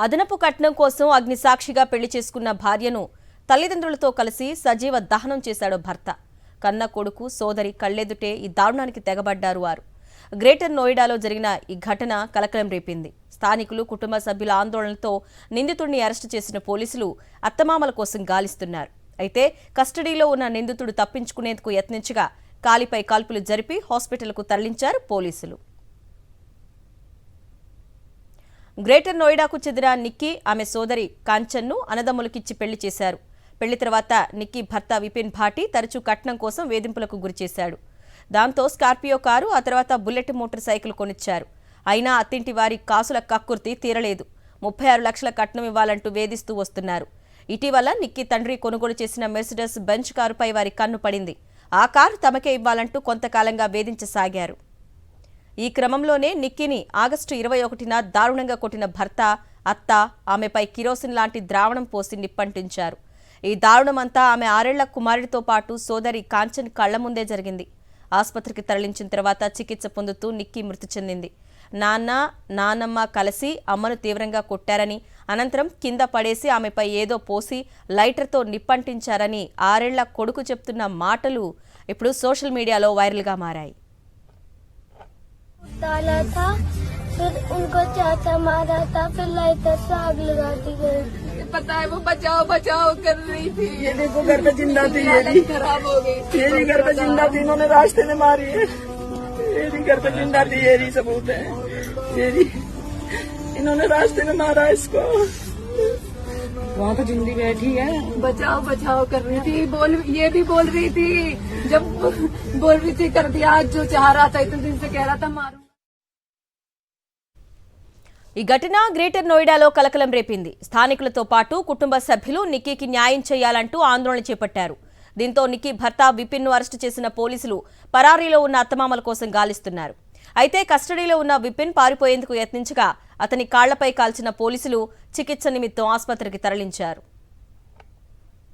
అదనపు కట్నం కోసం అగ్నిసాక్షిగా పెళ్లి చేసుకున్న భార్యను తల్లిదండ్రులతో కలిసి సజీవ దహనం చేశాడు భర్త. కన్న కొడుకు సోదరి కళ్లెదుటే ఈ దారుణానికి తెగబడ్డారు వారు. గ్రేటర్ నోయిడాలో జరిగిన ఈ ఘటన కలకలం రేపింది. స్థానికులు, కుటుంబ సభ్యుల ఆందోళనతో నిందితుడిని అరెస్టు చేసిన పోలీసులు అత్తమామల కోసం గాలిస్తున్నారు. అయితే కస్టడీలో ఉన్న నిందితుడు తప్పించుకునేందుకు యత్నించగా కాలిపై కాల్పులు జరిపి హాస్పిటల్కు తరలించారు పోలీసులు. గ్రేటర్ నోయిడాకు చెందిన నిక్కీ, ఆమె సోదరి కాంచన్ను అన్నదమ్ములకిచ్చి పెళ్లి చేశారు. పెళ్లి తర్వాత నిక్కీ భర్త విపిన్ భాటి తరచూ కట్నం కోసం వేధింపులకు గురిచేశాడు. దాంతో స్కార్పియో కారు, ఆ తర్వాత బుల్లెట్ మోటార్ సైకిల్ కొనిచ్చారు. అయినా అత్తింటి వారి కాసుల కక్కుర్తి తీరలేదు. 36 లక్షల కట్నం ఇవ్వాలంటూ వేధిస్తూ వస్తున్నారు. ఇటీవల నిక్కీ తండ్రి కొనుగోలు చేసిన మెర్సిడెస్ బెంచ్ కారుపై వారి కన్ను పడింది. ఆ కారు తమకే ఇవ్వాలంటూ కొంతకాలంగా వేధించసాగారు. ఈ క్రమంలోనే నిక్కీని ఆగస్టు 21న దారుణంగా కొట్టిన భర్త, అత్త ఆమెపై కిరోసిన్ లాంటి ద్రావణం పోసి నిప్పంటించారు. ఈ దారుణమంతా ఆమె 6 ఏళ్ల కుమారుడితో పాటు సోదరి కాంచన్ కళ్ల ముందే జరిగింది. ఆసుపత్రికి తరలించిన తర్వాత చికిత్స పొందుతూ నిక్కీ మృతి చెందింది. నాన్న, నానమ్మ కలిసి అమ్మను తీవ్రంగా కొట్టారని, అనంతరం కింద పడేసి ఆమెపై ఏదో పోసి లైటర్తో నిప్పంటించారని 6 ఏళ్ల కొడుకు చెప్తున్న మాటలు ఇప్పుడు సోషల్ మీడియాలో వైరల్గా మారాయి. डाला था, फिर उनको चाचा मारा था, फिर लाइटर से आग लगा दी गई। पता है वो बचाओ बचाओ कर रही थी। ये देखो घर पे जिंदा थी, ये भी खराब हो गई। ये भी घर पे जिंदा थी, इन्होंने रास्ते में मारी है। ये भी घर पे जिंदा थी, ये भी सबूत है। ये भी इन्होंने रास्ते में मारा इसको। वहाँ तो जिंदी बैठी है। बचाओ बचाओ कर रही थी, ये भी बोल रही थी, जब बोल रही थी कर दिया, जो चाह रहा था इतने दिन से कह रहा था मारू। ఈ ఘటన గ్రేటర్ నోయిడాలో కలకలం రేపింది. స్థానికులతో పాటు కుటుంబ సభ్యులు నిక్కీకి న్యాయం చేయాలంటూ ఆందోళన చేపట్టారు. దీంతో నిక్కీ భర్త విపిన్ను అరెస్టు చేసిన పోలీసులు పరారీలో ఉన్న అత్తమామల కోసం గాలిస్తున్నారు. అయితే కస్టడీలో ఉన్న విపిన్ పారిపోయేందుకు యత్నించగా అతని కాళ్లపై కాల్చిన పోలీసులు చికిత్స నిమిత్తం ఆసుపత్రికి తరలించారు.